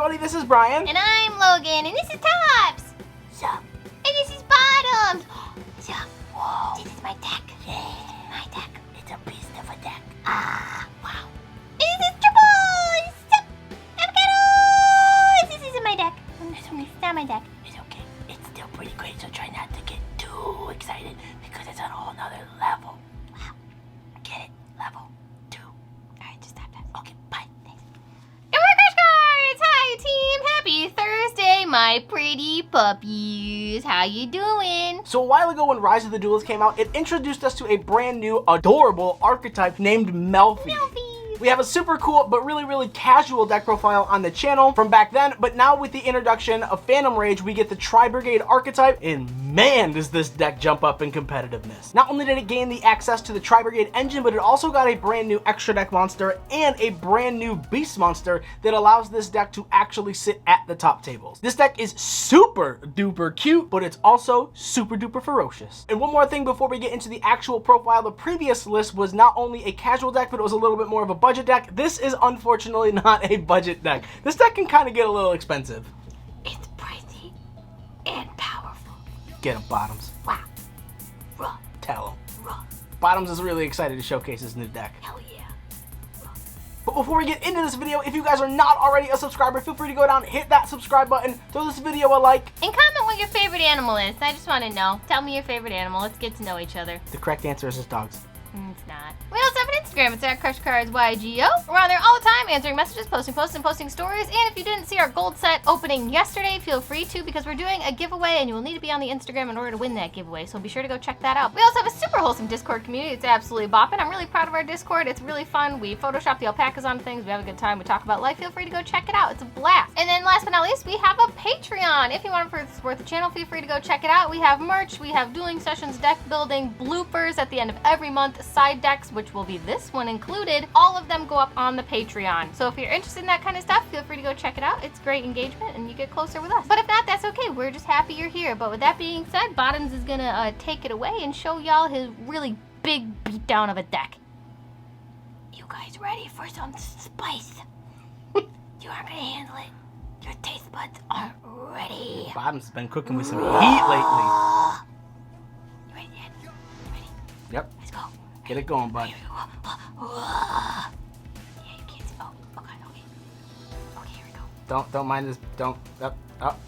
everybody, this is Brian. And I'm Logan, and this is Tops. Sup? And this is Bottoms. Sup? Whoa. This is my deck. Yeah. My deck. It's a beast of a deck. Ah, wow. This is Triple. Sup? Avocados. This isn't my deck. It's not my deck. It's okay. It's still pretty great, so try not to get too excited because it's on a whole nother level. Wow. Get it? Level 2. Alright, just stop that. Okay, bye. Thanks. And we're Crush Cards! Hi, team! Happy Thursday, my pretty puppies. How you doing? So a while ago when Rise of the Duelists came out, it introduced us to a brand new, adorable archetype named Melfi. Melfi. We have a super cool but really casual deck profile on the channel from back then, but now with the introduction of Phantom Rage, we get the TriBrigade archetype, and man, does this deck jump up in competitiveness. Not only did it gain the access to the TriBrigade engine, but it also got a brand new extra deck monster and a brand new beast monster that allows this deck to actually sit at the top tables. This deck is super duper cute, but it's also super duper ferocious. And one more thing before we get into the actual profile, the previous list was not only a casual deck, but it was a little bit more of a budget deck. This is unfortunately not a budget deck. This deck can kind of get a little expensive. It's pricey and powerful. Get him, Bottoms. Wow. Raw. Tell him. Raw. Bottoms is really excited to showcase his new deck. Hell yeah. But before we get into this video, if you guys are not already a subscriber, feel free to go down, hit that subscribe button, throw this video a like. And comment what your favorite animal is. I just want to know. Tell me your favorite animal. Let's get to know each other. The correct answer is his dogs. It's not. We also have an Instagram. It's at CrushCardsYGO. We're on there all the time, answering messages, posting posts, and posting stories. And if you didn't see our gold set opening yesterday, feel free to, because we're doing a giveaway, and you will need to be on the Instagram in order to win that giveaway. So be sure to go check that out. We also have a super wholesome Discord community. It's absolutely bopping. I'm really proud of our Discord. It's really fun. We Photoshop the alpacas on things. We have a good time. We talk about life. Feel free to go check it out. It's a blast. And then last but not least, we have a Patreon. If you want to support the channel, feel free to go check it out. We have merch. We have dueling sessions, deck building, bloopers at the end of every month, side decks, which will be this one included. All of them go up on the Patreon. So if you're interested in that kind of stuff, feel free to go check it out. It's great engagement and you get closer with us. But if not, that's okay. We're just happy you're here. But with that being said, Bottoms is gonna take it away and show y'all his really big beatdown of a deck. You guys ready for some spice? You aren't gonna handle it. Your taste buds aren't ready. Bottoms has been cooking with some heat lately. You ready, Dad? You ready? Yep. Let's go. Get it going, bud. Yeah, you can't see. Oh, okay. Okay, here we go. Don't mind this. Don't.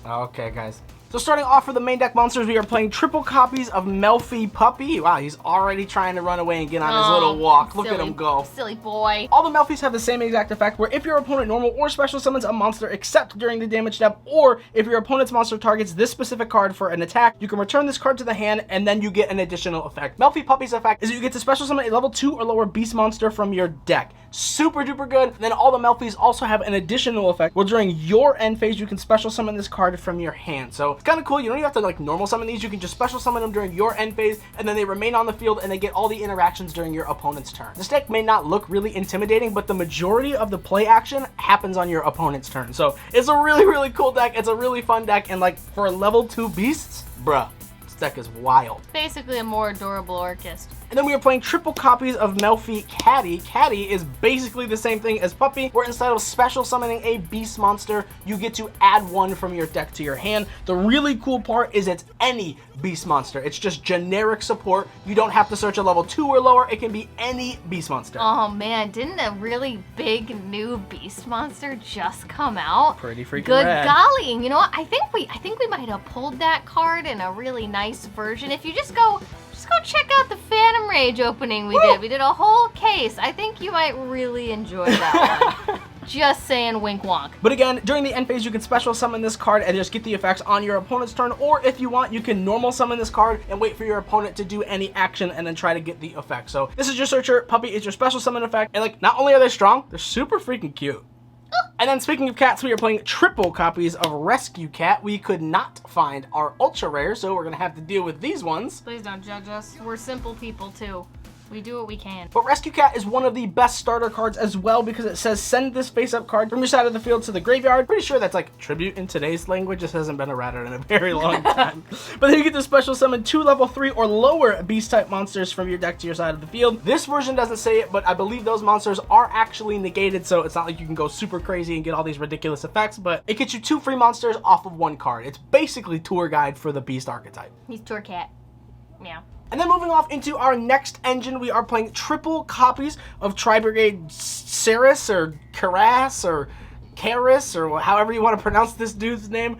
Okay, guys. So starting off for the main deck monsters, we are playing triple copies of Melfi Puppy. Wow, he's already trying to run away and get on his little walk. Look at him go. Silly boy. All the Melfis have the same exact effect, where if your opponent normal or special summons a monster except during the damage step, or if your opponent's monster targets this specific card for an attack, you can return this card to the hand and then you get an additional effect. Melfi Puppy's effect is that you get to special summon a level 2 or lower beast monster from your deck. Super duper good. Then all the Melfis also have an additional effect where during your end phase you can special summon this card from your hand. So it's kind of cool. You don't even have to like normal summon these. You can just special summon them during your end phase and then they remain on the field and they get all the interactions during your opponent's turn. This deck may not look really intimidating, but the majority of the play action happens on your opponent's turn. So it's a really cool deck. It's a really fun deck, and like for a level 2 beasts, bruh, this deck is wild. Basically a more adorable Orchist. And then we are playing triple copies of Melfi Caddy. Caddy is basically the same thing as Puppy, where instead of special summoning a beast monster, you get to add one from your deck to your hand. The really cool part is it's any beast monster. It's just generic support. You don't have to search a level 2 or lower. It can be any beast monster. Oh man, didn't a really big new beast monster just come out? Pretty freaking Good rad. golly. And you know what? I think we might have pulled that card in a really nice version. If you just go check out the Phantom Rage opening we did. We did a whole case. I think you might really enjoy that one. Just saying, wink wonk. But again, during the end phase, you can special summon this card and just get the effects on your opponent's turn, or if you want, you can normal summon this card and wait for your opponent to do any action and then try to get the effect. So this is your searcher. Puppy is your special summon effect, and like, not only are they strong, they're super freaking cute. And then speaking of cats, we are playing triple copies of Rescue Cat. We could not find our ultra rare, so we're gonna have to deal with these ones. Please don't judge us. We're simple people too. We do what we can. But Rescue Cat is one of the best starter cards as well because it says send this face-up card from your side of the field to the graveyard. Pretty sure that's like tribute in today's language. This hasn't been errata in a very long time. But then you get to special summon 2 level 3 or lower beast-type monsters from your deck to your side of the field. This version doesn't say it, but I believe those monsters are actually negated, so it's not like you can go super crazy and get all these ridiculous effects, but it gets you 2 free monsters off of 1 card. It's basically tour guide for the beast archetype. He's Tour Cat. Meow. And then moving off into our next engine, we are playing triple copies of TriBrigade Ceres or Karas or Karis, or however you want to pronounce this dude's name.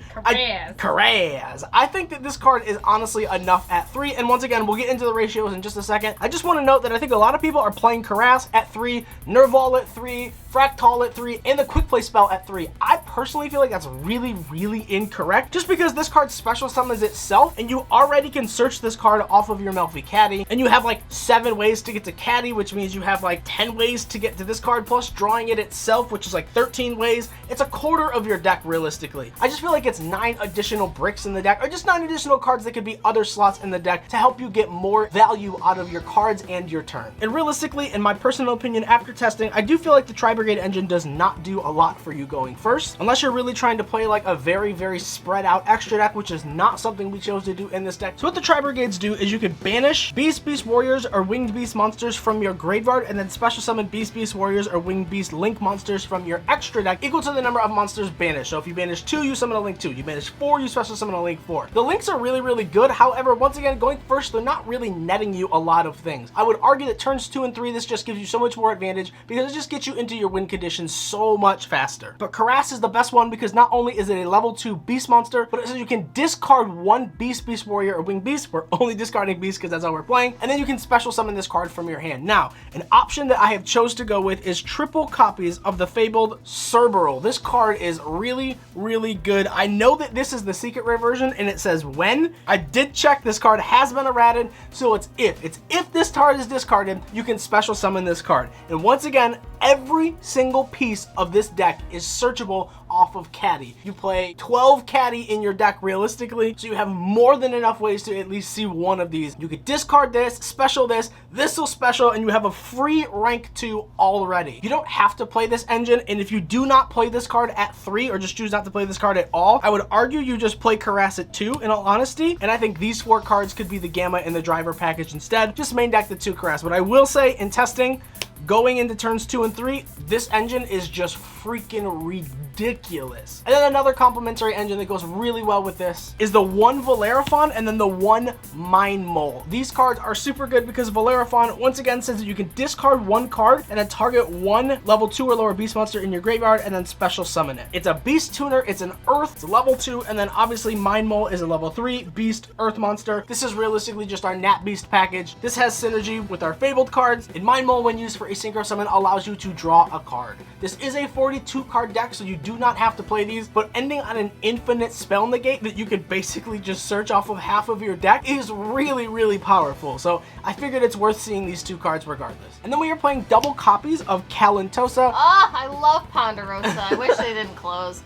Karaz. I think that this card is honestly enough at 3, and once again, we'll get into the ratios in just a second. I just want to note that I think a lot of people are playing Karas at 3, Nerval at 3, Fractal at 3, and the Quick Play spell at 3. I personally feel like that's really, really incorrect, just because this card special summons itself, and you already can search this card off of your Melfi Caddy, and you have like 7 ways to get to Caddy, which means you have like 10 ways to get to this card, plus drawing it itself, which is like 13 ways. It's a quarter of your deck, realistically. I just feel like it's 9 additional bricks in the deck, or just 9 additional cards that could be other slots in the deck to help you get more value out of your cards and your turn. And realistically, in my personal opinion, after testing, I do feel like the TriBrigade engine does not do a lot for you going first, unless you're really trying to play like a very, very spread out extra deck, which is not something we chose to do in this deck. So what the TriBrigades do is you could banish Beast Warriors or Winged Beast monsters from your graveyard, and then special summon Beast Warriors or Winged Beast Link monsters from your extra deck equal to the number of monsters banished. So if you banish 2, you summon a Link 2. You banish 4, you special summon a Link 4. The links are really, really good. However, once again, going first, they're not really netting you a lot of things. I would argue that turns 2 and 3, this just gives you so much more advantage because it just gets you into your win conditions so much faster. But Karas is the best one because not only is it a level 2 beast monster, but it says you can discard 1 Beast Warrior or Winged Beast. We're only discarding Beast because that's how we're playing. And then you can special summon this card from your hand. Now, an option that I have chose to go with is triple copies of the fabled Cerberus. This card is really, really good. I know that this is the secret rare version and it says when. I did check, this card has been errated, so it's if this card is discarded, you can special summon this card. And once again, every single piece of this deck is searchable off of Caddy. You play 12 Caddy in your deck realistically, so you have more than enough ways to at least see one of these. You could discard this, special this will special, and you have a free rank 2 already. You don't have to play this engine, and if you do not play this card at 3 or just choose not to play this card at all, I would argue you just play Karas at 2 in all honesty, and I think these 4 cards could be the Gamma in the driver package instead. Just main deck the 2 Karas. But I will say in testing, going into turns 2 and 3, this engine is just freaking ridiculous. And then another complementary engine that goes really well with this is the 1 Valeraphon and then the 1 Mind Mole. These cards are super good because Valeraphon, once again, says that you can discard 1 card and then target 1 level 2 or lower beast monster in your graveyard and then special summon it. It's a beast tuner, it's an earth, it's a level 2, and then obviously Mind Mole is a level 3 beast earth monster. This is realistically just our Nat Beast package. This has synergy with our fabled cards, and Mind Mole, when used for a synchro summon, allows you to draw a card. This is a 42 card deck, so you do not have to play these, but ending on an infinite spell negate that you could basically just search off of half of your deck is really, really powerful. So I figured it's worth seeing these 2 cards regardless. And then we are playing double copies of Kalantosa. Oh, I love Ponderosa. I wish they didn't close.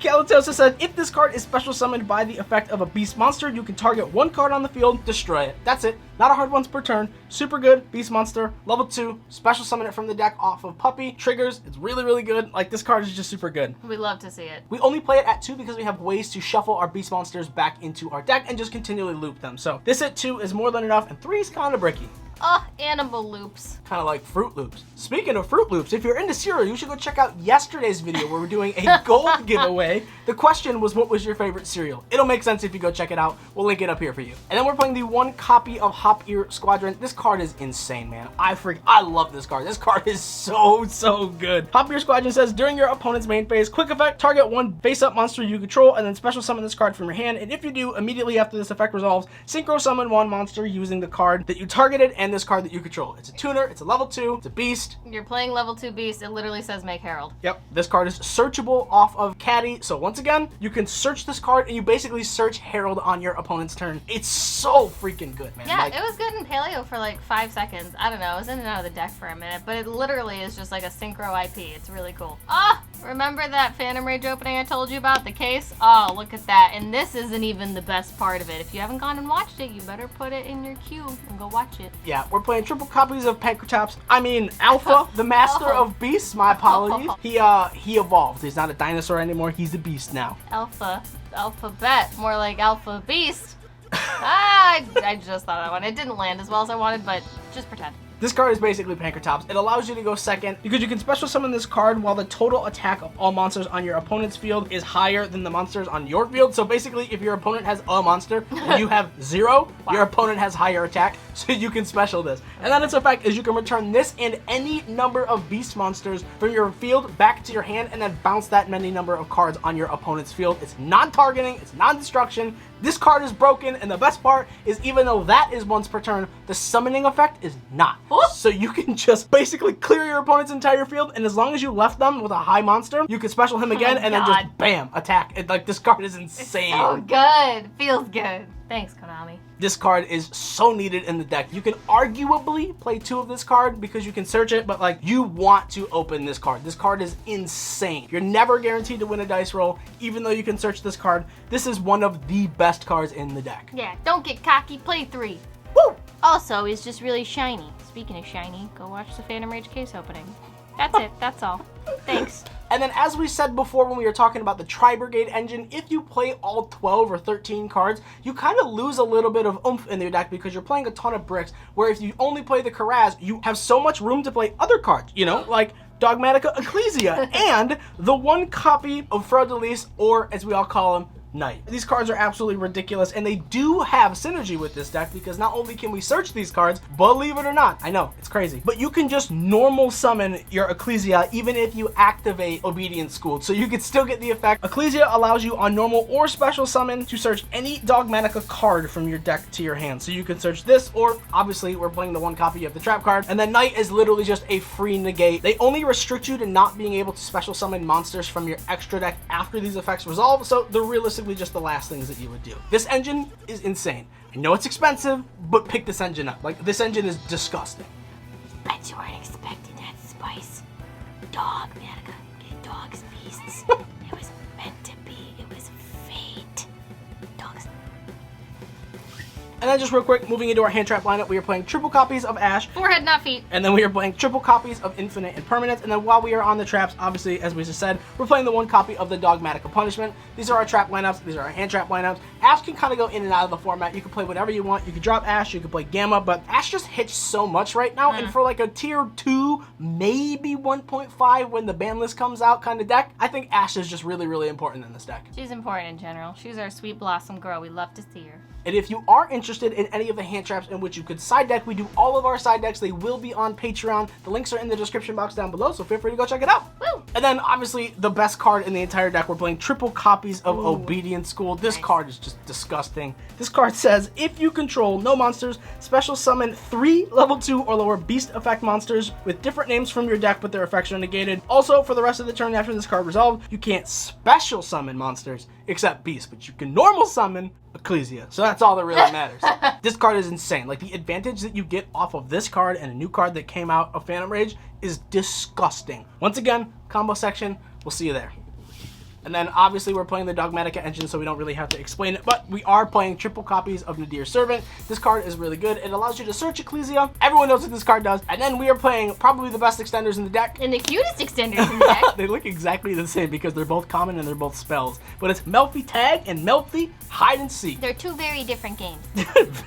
Kalantosa said, if this card is special summoned by the effect of a beast monster, you can target 1 card on the field, destroy it. That's it. Not a hard once per turn. Super good. Beast monster. Level 2. Special summon it from the deck off of Puppy. Triggers. It's really, really good. Like, this card is just super good. We love to see it. We only play it at 2 because we have ways to shuffle our beast monsters back into our deck and just continually loop them. So this at 2 is more than enough, and 3 is kind of bricky. Oh, animal loops. Kind of like Fruit Loops. Speaking of Fruit Loops, if you're into cereal, you should go check out yesterday's video where we're doing a gold giveaway. The question was, what was your favorite cereal? It'll make sense if you go check it out. We'll link it up here for you. And then we're playing the 1 copy of Hop Ear Squadron. This card is insane, man. I love this card. This card is so good. Hop Ear Squadron says, during your opponent's main phase, quick effect, target 1 face-up monster you control, and then special summon this card from your hand. And if you do, immediately after this effect resolves, synchro summon 1 monster using the card that you targeted and this card that you control. It's a tuner, it's a level 2, it's a beast. You're playing level 2 beast, it literally says make Herald. Yep, this card is searchable off of Caddy. So once again, you can search this card and you basically search Herald on your opponent's turn. It's so freaking good, man. Yeah, like, it was good in Paleo for like 5 seconds. I don't know, I was in and out of the deck for a minute, but it literally is just like a synchro IP. It's really cool. Ah, Remember that Phantom Rage opening I told you about? The case? Oh, look at that. And this isn't even the best part of it. If you haven't gone and watched it, you better put it in your queue and go watch it. Yeah, we're playing triple copies of Pankratops. I mean, Alpha, the master of beasts. My apologies. He evolved. He's not a dinosaur anymore. He's a beast now. Alphabet. More like Alpha Beast. I just thought that one. It didn't land as well as I wanted, but just pretend. This card is basically Pankratops. It allows you to go second because you can special summon this card while the total attack of all monsters on your opponent's field is higher than the monsters on your field. So basically, if your opponent has a monster and you have 0, your opponent has higher attack, so you can special this. And then its effect is you can return this and any number of beast monsters from your field back to your hand and then bounce that many number of cards on your opponent's field. It's non-targeting, it's non-destruction. This card is broken, and the best part is even though that is once per turn, the summoning effect is not. So you can just basically clear your opponent's entire field, and as long as you left them with a high monster, you can special him again and then just bam, attack. Like, this card is insane. Oh, good. Feels good. Thanks, Konami. This card is so needed in the deck. You can arguably play 2 of this card because you can search it, but like, you want to open this card. This card is insane. You're never guaranteed to win a dice roll, even though you can search this card. This is one of the best cards in the deck. Yeah, don't get cocky, play 3. Woo! Also, it's just really shiny. Speaking of shiny, go watch the Phantom Rage case opening. That's it, that's all. Thanks. And then as we said before when we were talking about the TriBrigade engine, if you play all 12 or 13 cards, you kind of lose a little bit of oomph in your deck because you're playing a ton of bricks, where if you only play the Karaz, you have so much room to play other cards, you know, like Dogmatic Ecclesia and the 1 copy of Fraudelis, or as we all call him, Knight. These cards are absolutely ridiculous, and they do have synergy with this deck because not only can we search these cards, believe it or not, I know, it's crazy, but you can just normal summon your Ecclesia even if you activate Obedience School, so you can still get the effect. Ecclesia allows you on normal or special summon to search any Dogmatica card from your deck to your hand. So you can search this, or obviously we're playing the 1 copy of the Trap card, and then Knight is literally just a free negate. They only restrict you to not being able to special summon monsters from your extra deck after these effects resolve, so they're realistically just the last things that you would do. This engine is insane. I know it's expensive, but pick this engine up. Like, this engine is disgusting. Bet you weren't expecting that spice. Dogmatica. Get dogs beasts. It was meant to be. It was fate. Dogs. And then just real quick, moving into our hand trap lineup, we are playing triple copies of Ash. Forehead, not feet. And then we are playing triple copies of Infinite and Permanence. And then while we are on the traps, obviously, as we just said, we're playing the 1 copy of the Dogmatic Punishment. These are our trap lineups. These are our hand trap lineups. Ash can kind of go in and out of the format. You can play whatever you want. You can drop Ash. You can play Gamma. But Ash just hits so much right now. And for like a tier 2, maybe 1.5 when the ban list comes out kind of deck, I think Ash is just really, really important in this deck. She's important in general. She's our sweet blossom girl. We love to see her. And if you are interested in any of the hand traps in which you could side deck, we do all of our side decks. They will be on Patreon. The links are in the description box down below, so feel free to go check it out. Woo! And then, obviously, the best card in the entire deck, we're playing triple copies of Obedience School. This card is just disgusting. This card says, if you control no monsters, special summon 3 level 2 or lower beast effect monsters with different names from your deck, but their effects are negated. Also, for the rest of the turn after this card resolved, you can't special summon monsters except beasts, but you can normal summon Ecclesia. So that's all that really matters. This card is insane. Like, the advantage that you get off of this card and a new card that came out of Phantom Rage is disgusting. Once again, combo section, we'll see you there. And then obviously we're playing the Dogmatica engine, so we don't really have to explain it, but we are playing triple copies of Nadir's Servant. This card is really good. It allows you to search Ecclesia. Everyone knows what this card does. And then we are playing probably the best extenders in the deck. And the cutest extenders in the deck. They look exactly the same because they're both common and they're both spells. But it's MELFFY Tag and MELFFY Hide and Seek. They're 2 very different games.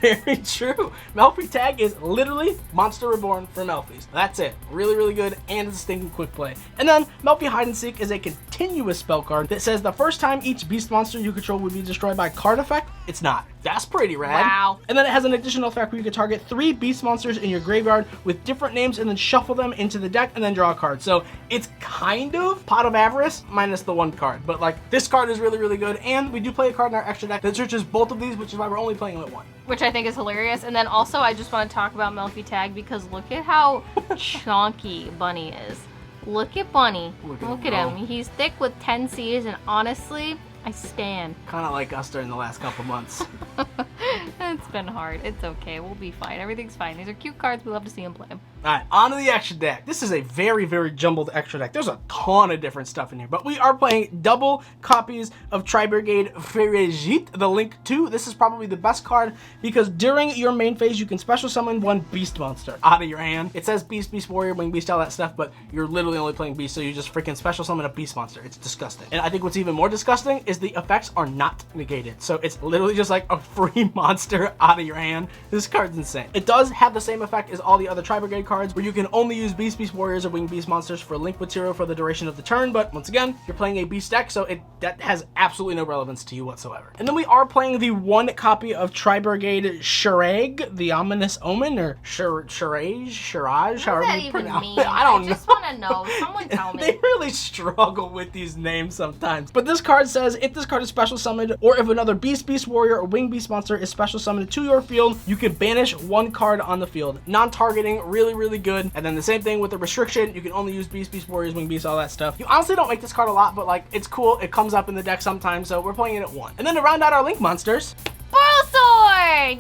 Very true. MELFFY Tag is literally Monster Reborn for Melffies. That's it. Really, really good, and it's a stinking quick play. And then MELFFY Hide and Seek is a continuous spell card that says the first time each beast monster you control will be destroyed by card effect. It's not. That's pretty rad. Wow. And then it has an additional effect where you can target 3 beast monsters in your graveyard with different names and then shuffle them into the deck and then draw a card. So it's kind of Pot of Avarice minus the 1 card. But like, this card is really, really good. And we do play a card in our extra deck that searches both of these, which is why we're only playing with 1. Which I think is hilarious. And then also I just want to talk about MELFFY Tag because look at how chunky Bunny is. Look at Bunny. Look at him. He's thick with 10 C's, and honestly, I stand. Kind of like us during the last couple months. It's been hard. It's okay. We'll be fine. Everything's fine. These are cute cards. We love to see them play them. Alright, on to the extra deck. This is a very, very jumbled extra deck. There's a ton of different stuff in here, but we are playing double copies of TriBrigade Frigide, the Link 2. This is probably the best card because during your main phase, you can special summon one beast monster out of your hand. It says beast, beast warrior, wing beast, all that stuff, but you're literally only playing beast, so you just freaking special summon a beast monster. It's disgusting. And I think what's even more disgusting is the effects are not negated. So it's literally just like a free monster out of your hand. This card's insane. It does have the same effect as all the other TriBrigade cards, where you can only use beast, beast warriors, or wing beast monsters for link material for the duration of the turn. But once again, you're playing a beast deck, so that has absolutely no relevance to you whatsoever. And then we are playing the one copy of TriBrigade Shirag, the Ominous Omen, or Shiraj, however you pronounce it. I don't know. I just want to know. Someone tell me. They really struggle with these names sometimes. But this card says, if this card is special summoned, or if another beast, beast warrior, or wing beast monster is special summoned to your field, you can banish one card on the field. Non-targeting, really, really good. And then the same thing with the restriction. You can only use beast, beast warriors, wing beast, all that stuff. You honestly don't make this card a lot, but like, it's cool. It comes up in the deck sometimes, so we're playing it at 1. And then to round out our Link monsters, Sword!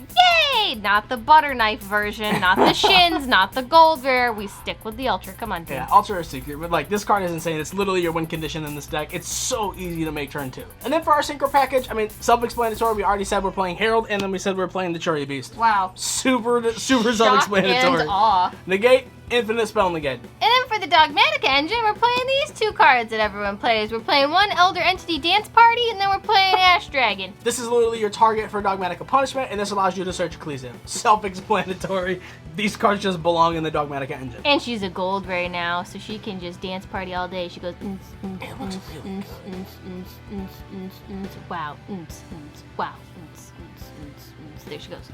Yay! Not the butter knife version, not the shins, not the gold rare. We stick with the ultra. Come on, team. Yeah, ultra or secret, but like this card is insane. It's literally your win condition in this deck. It's so easy to make turn 2. And then for our synchro package, I mean, self-explanatory. We already said we're playing Herald, and then we said we're playing the Cherry Beast. Wow. Super Shock self-explanatory. and awe. Negate, infinite spell negate. And then for the dogmatic engine, we're playing these 2 cards that everyone plays. We're playing one Elder Entity Dance Party, and then we're playing Ash Dragon. This is literally your target for dogmatic punishment, and this allows you to search Ecclesia. Self-explanatory. These cards just belong in the dogmatic engine. And she's a gold rare now, so she can just dance party all day. She goes, It looks really good. wow, wow, there she goes.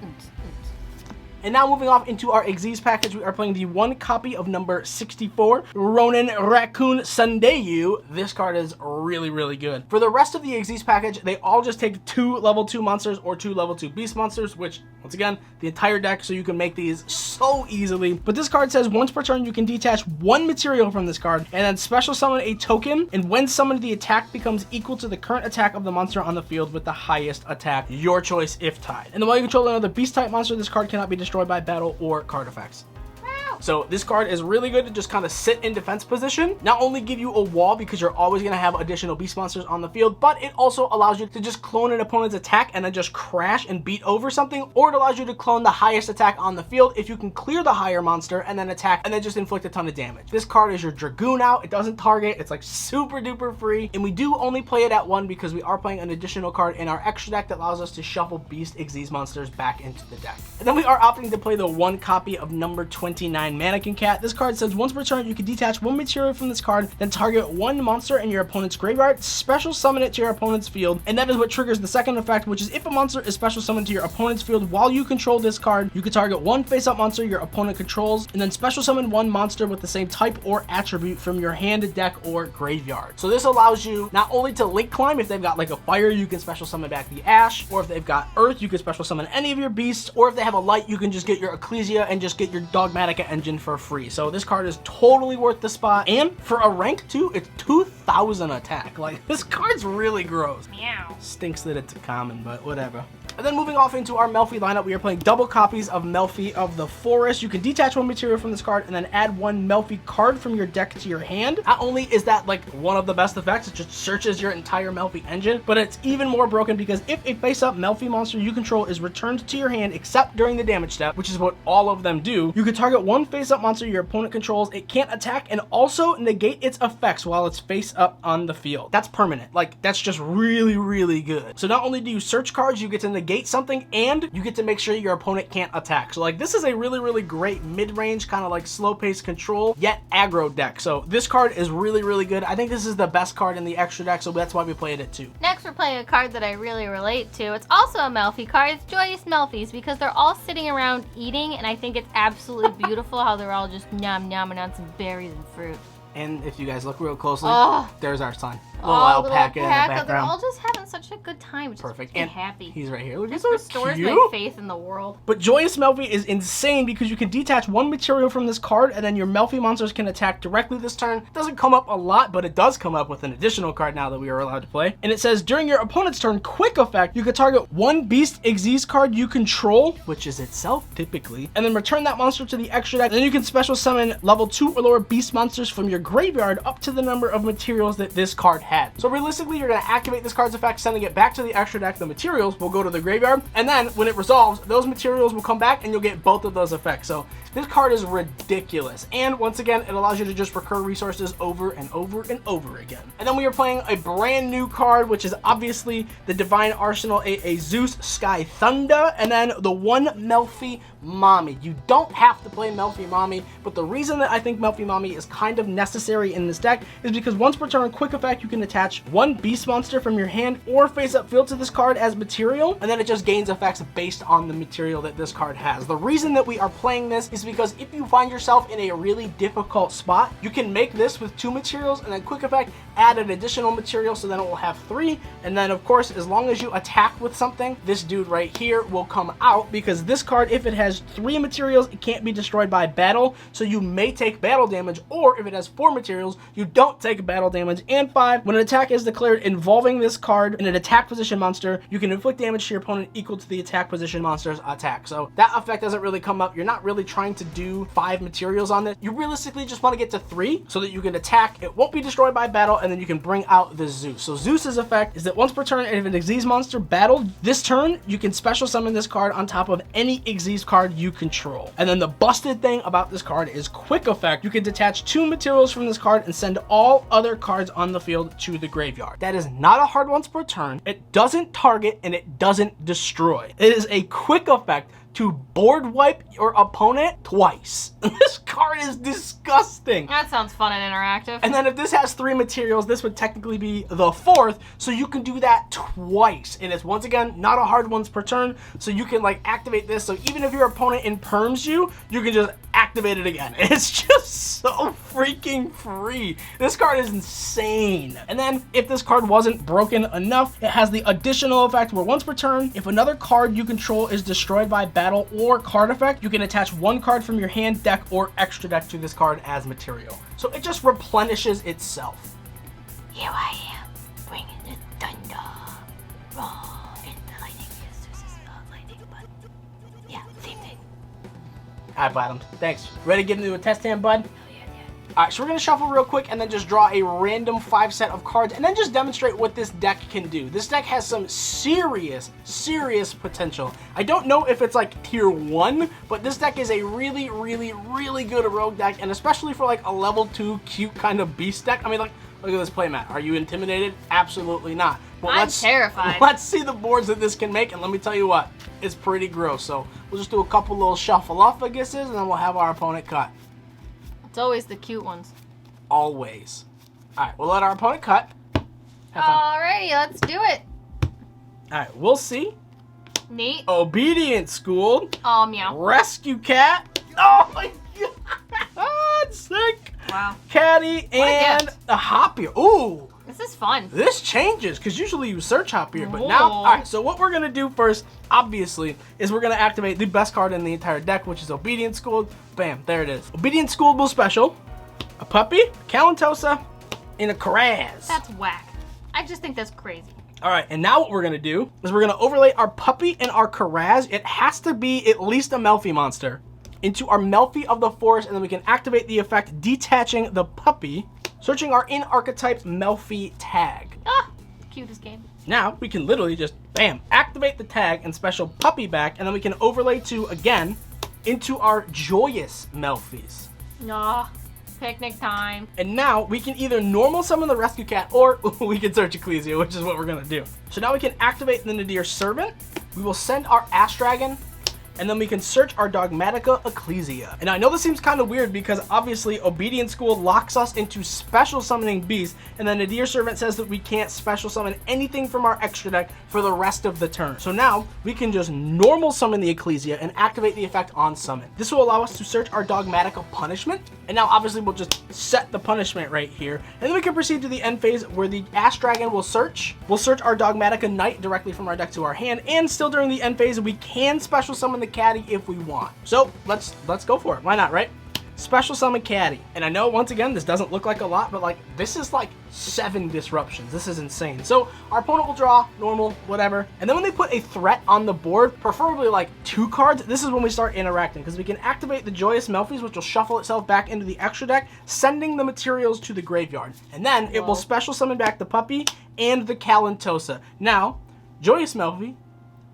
And now moving off into our Xyz package, we are playing the one copy of number 64, Ronin Raccoon Sundayu. This card is really, really good. For the rest of the Xyz package, they all just take 2 level 2 monsters or 2 level 2 beast monsters, which, once again, the entire deck, so you can make these so easily. But this card says once per turn, you can detach 1 material from this card and then special summon a token, and when summoned, the attack becomes equal to the current attack of the monster on the field with the highest attack. Your choice if tied. And then while you control another beast type monster, this card cannot be destroyed by battle or card effects. So this card is really good to just kind of sit in defense position. Not only give you a wall because you're always going to have additional beast monsters on the field, but it also allows you to just clone an opponent's attack and then just crash and beat over something, or it allows you to clone the highest attack on the field if you can clear the higher monster and then attack and then just inflict a ton of damage. This card is your Dragoon out. It doesn't target. It's like super duper free, and we do only play it at 1 because we are playing an additional card in our extra deck that allows us to shuffle beast Xyz monsters back into the deck. And then we are opting to play the one copy of number 29 Mannequin Cat. This card says once per turn, you can detach 1 material from this card, then target 1 monster in your opponent's graveyard, special summon it to your opponent's field, and that is what triggers the second effect, which is if a monster is special summoned to your opponent's field while you control this card, you can target 1 face-up monster your opponent controls, and then special summon 1 monster with the same type or attribute from your hand, deck, or graveyard. So this allows you not only to link climb. If they've got like a fire, you can special summon back the ash, or if they've got earth, you can special summon any of your beasts, or if they have a light, you can just get your Ecclesia and just get your Dogmatic engine for free. So this card is totally worth the spot, and for a rank 2, it's 2,000 attack. Like, this card's really gross. Meow. Stinks that it's a common, but whatever. And then moving off into our Melfi lineup, we are playing double copies of Melfi of the Forest. You can detach 1 material from this card and then add 1 Melfi card from your deck to your hand. Not only is that like one of the best effects, it just searches your entire Melfi engine, but it's even more broken because if a face-up Melfi monster you control is returned to your hand except during the damage step, which is what all of them do, you can target 1 face-up monster your opponent controls. It can't attack and also negate its effects while it's face-up on the field. That's permanent. Like, that's just really, really good. So not only do you search cards, you get to negate something, and you get to make sure your opponent can't attack. So like, this is a really, really great mid-range kind of like slow-paced control yet aggro deck. So this card is really, really good. I think this is the best card in the extra deck, so that's why we played it too. Next, we're playing a card that I really relate to. It's also a Melfi card. It's Joyous Melfis because they're all sitting around eating, and I think it's absolutely beautiful how they're all just nom-nomming on some berries and fruit. And if you guys look real closely, there's our sign. Little alpaca in the They're background. all just having such a good time. Just Perfect. makes me And happy. he's right here. Look, he's Just so restores cute. my faith in the world. But Joyous Melfi is insane because you can detach one material from this card and then your Melfi monsters can attack directly this turn. It doesn't come up a lot, but it does come up with an additional card now that we are allowed to play. And it says during your opponent's turn, quick effect, you can target one Beast Xyz card you control, which is itself typically, and then return that monster to the extra deck. And then you can special summon level 2 or lower beast monsters from your graveyard up to the number of materials that this card had. So realistically, you're going to activate this card's effect, sending it back to the extra deck. The materials will go to the graveyard, and then when it resolves, those materials will come back and you'll get both of those effects. So this card is ridiculous. And once again, it allows you to just recur resources over and over and over again. And then we are playing a brand new card, which is obviously the Divine Arsenal, a Zeus Sky Thunder, and then the one Melfi Mommy. You don't have to play Melfi Mommy, but the reason that I think Melfi Mommy is kind of necessary in this deck is because once per turn, quick effect, you can attach one beast monster from your hand or face up field to this card as material, and then it just gains effects based on the material that this card has. The reason that we are playing this is because if you find yourself in a really difficult spot, you can make this with 2 materials and then quick effect, add an additional material, so then it will have 3. And then of course, as long as you attack with something, this dude right here will come out, because this card, if it has 3 materials, it can't be destroyed by battle, so you may take battle damage, or if it has 4 materials, you don't take battle damage. And 5, when an attack is declared involving this card in an attack position monster, you can inflict damage to your opponent equal to the attack position monster's attack. So that effect doesn't really come up. You're not really trying to do 5 materials on this. You realistically just want to get to 3 so that you can attack, it won't be destroyed by battle, and then you can bring out the Zeus. So Zeus's effect is that once per turn, if an Xyz monster battled this turn, you can special summon this card on top of any Xyz card you control. And then the busted thing about this card is quick effect. You can detach 2 materials from this card and send all other cards on the field to the graveyard. That is not a hard once per turn. It doesn't target and it doesn't destroy. It is a quick effect to board wipe your opponent twice. This card is disgusting. That sounds fun and interactive. And then if this has 3 materials, this would technically be the 4th, so you can do that twice. And it's, once again, not a hard once per turn, so you can like activate this, so even if your opponent imperms you, you can just activate it again. It's just so freaking free. This card is insane. And then if this card wasn't broken enough, it has the additional effect where once per turn, if another card you control is destroyed by battle or card effect, you can attach 1 card from your hand, deck, or extra deck to this card as material. So it just replenishes itself. Here I am, bringing the thunder. Raw and the lightning. Yes, this is lightning, but yeah, same thing. All right, Bottoms. Thanks. Ready to get into a test hand, bud? Yeah. All right, so we're going to shuffle real quick and then just draw a random 5 set of cards and then just demonstrate what this deck can do. This deck has some serious potential. I don't know if it's like tier 1, but this deck is a really good rogue deck, and especially for like a level 2 cute kind of beast deck. I mean, like, look at this playmat. Are you intimidated? Absolutely not. But I'm terrified. Let's see the boards that this can make, and let me tell you what, it's pretty gross. So we'll just do a couple little shuffle-off-a-guesses, and then we'll have our opponent cut. It's always the cute ones. Always. All right, we'll let our opponent cut. Have fun. Alrighty, let's do it. All right, we'll see. Neat. Obedient School. Oh, meow. Rescue Cat. Oh my god, sick. Wow. Caddy and a Hopier. Ooh. This is fun. This changes, because usually you search Hopier, but now, all right, so what we're going to do first, obviously, is we're going to activate the best card in the entire deck, which is Obedient School. Bam, there it is. Obedient School will special, a puppy, Calantosa, and a Karaz. That's whack. I just think that's crazy. All right, and now what we're going to do is we're going to overlay our puppy and our Karaz. It has to be at least a Melfi monster into our Melfi of the Forest, and then we can activate the effect detaching the puppy, searching our in-archetype Melty Tag. Ah, cutest game. Now, we can literally just, bam, activate the tag and special puppy back, and then we can overlay 2 again into our Joyous Melfis. Nah, picnic time. And now, we can either normal summon the Rescue Cat, or we can search Ecclesia, which is what we're going to do. So now we can activate the Nadir Servant. We will send our Ash Dragon and then we can search our Dogmatica Ecclesia. And I know this seems kind of weird because obviously Obedient School locks us into special summoning beasts, and then the Deer Servant says that we can't special summon anything from our extra deck for the rest of the turn. So now we can just normal summon the Ecclesia and activate the effect on summon. This will allow us to search our Dogmatica Punishment, and now obviously we'll just set the punishment right here, and then we can proceed to the end phase where the Ash Dragon will search. We'll search our Dogmatica Knight directly from our deck to our hand, and still during the end phase we can special summon the Caddy if we want. So let's go for it. Why not, right? Special summon Caddy. And I know once again this doesn't look like a lot, but like this is like 7 disruptions. This is insane. So our opponent will draw normal, whatever, and then when they put a threat on the board, preferably like 2 cards, this is when we start interacting, because we can activate the Joyous Melfis, which will shuffle itself back into the extra deck, sending the materials to the graveyard, and then it will special summon back the puppy and the Calantosa. Now Joyous Melfi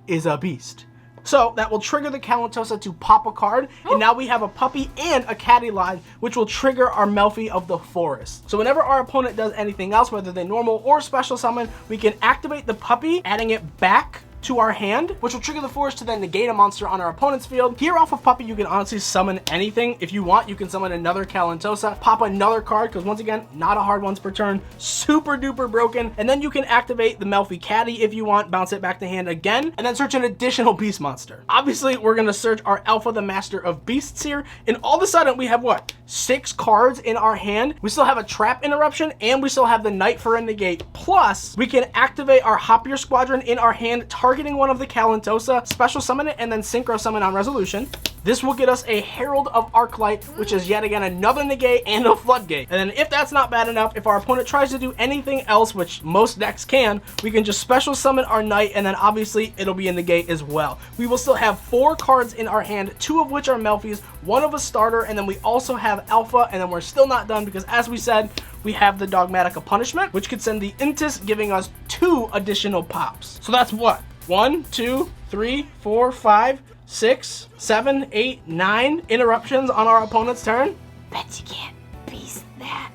is a beast, so that will trigger the Calantosa to pop a card, and now we have a puppy and a Caddy line, which will trigger our Melfi of the Forest. So whenever our opponent does anything else, whether they normal or special summon, we can activate the puppy, adding it back to our hand, which will trigger the Forest to then negate a monster on our opponent's field. Here off of puppy, you can honestly summon anything. If you want, you can summon another Calantosa, pop another card, because once again, not a hard once per turn, super duper broken, and then you can activate the Melfi Caddy if you want, bounce it back to hand again, and then search an additional beast monster. Obviously, we're gonna search our Alpha, the Master of Beasts here, and all of a sudden we have what? 6 cards in our hand. We still have a Trap Interruption, and we still have the Knight for a negate, plus we can activate our Hoppier Squadron in our hand, targeting one of the Calantosa, special summon it, and then synchro summon on resolution. This will get us a Herald of Arclight, which is yet again another negate and a floodgate. And then if that's not bad enough, if our opponent tries to do anything else, which most decks can, we can just special summon our Knight, and then obviously it'll be a negate as well. We will still have 4 cards in our hand, 2 of which are Melfis, 1 of a starter, and then we also have Alpha, and then we're still not done because, as we said, we have the Dogmatica Punishment, which could send the Intis, giving us 2 additional pops. So that's what? 1, 2, 3, 4, 5, 6, 7, 8, 9 interruptions on our opponent's turn. Bet you can't beast that.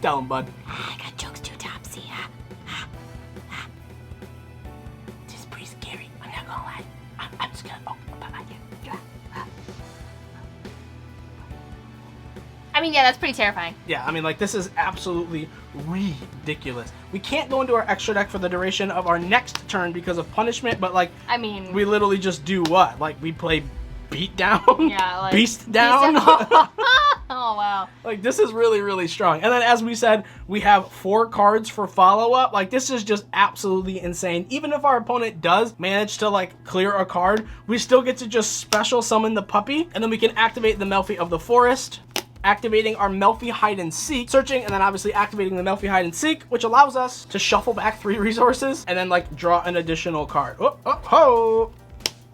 Tell him, bud. I got jokes too, Topsy. This is pretty scary. I'm not gonna lie. I'm just gonna. Oh, I mean, yeah, that's pretty terrifying. Yeah, I mean, like, this is absolutely ridiculous. We can't go into our extra deck for the duration of our next turn because of punishment, but, like, I mean, we literally just do what? Like, we play Beat Down? Yeah, like, Beast Down? Oh, wow. Like, this is really, really strong. And then, as we said, we have 4 cards for follow-up. Like, this is just absolutely insane. Even if our opponent does manage to, like, clear a card, we still get to just special summon the puppy, and then we can activate the Melfi of the Forest, activating our Melfi Hide and Seek, searching, and then obviously activating the Melfi Hide and Seek, which allows us to shuffle back 3 resources and then, like, draw an additional card. Oh, oh, oh.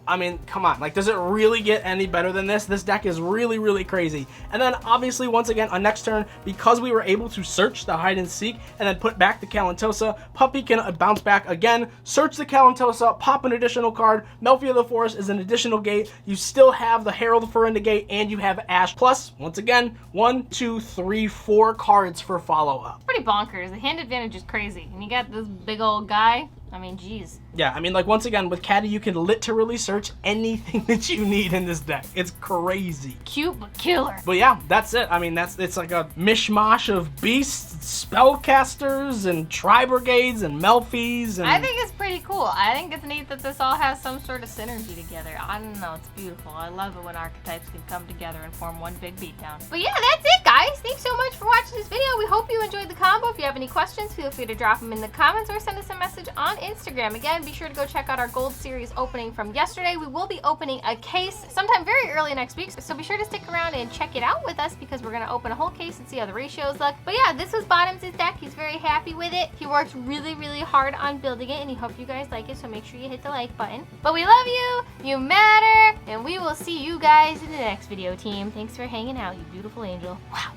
I mean, come on. Like, does it really get any better than this? This deck is really, really crazy. And then, obviously, once again, on next turn, because we were able to search the Hide and Seek and then put back the Calantosa, Puppy can bounce back again, search the Calantosa, pop an additional card. Melfi of the Forest is an additional gate. You still have the Herald for a negate, and you have Ash. Plus, once again, 1, 2, 3, 4 cards for follow-up. Pretty bonkers. The hand advantage is crazy. And you got this big old guy. I mean, geez. Yeah, I mean, like, once again, with Caddy, you can literally search anything that you need in this deck. It's crazy. Cute, but killer. But yeah, that's it. I mean, it's like a mishmash of beasts, spellcasters, and tri-brigades, and Melfis, and... I think it's pretty cool. I think it's neat that this all has some sort of synergy together. I don't know, it's beautiful. I love it when archetypes can come together and form one big beatdown. But yeah, that's it, guys. Thanks so much for watching this video. We hope you enjoyed the combo. If you have any questions, feel free to drop them in the comments or send us a message on Instagram. Again, be sure to go check out our Gold Series opening from yesterday. We will be opening a case sometime very early next week, so be sure to stick around and check it out with us because we're going to open a whole case and see how the ratios look. But yeah, this was Bottoms' deck. He's very happy with it. He worked really, really hard on building it, and he hopes you guys like it, so make sure you hit the like button. But we love you, you matter, and we will see you guys in the next video, team. Thanks for hanging out, you beautiful angel. Wow.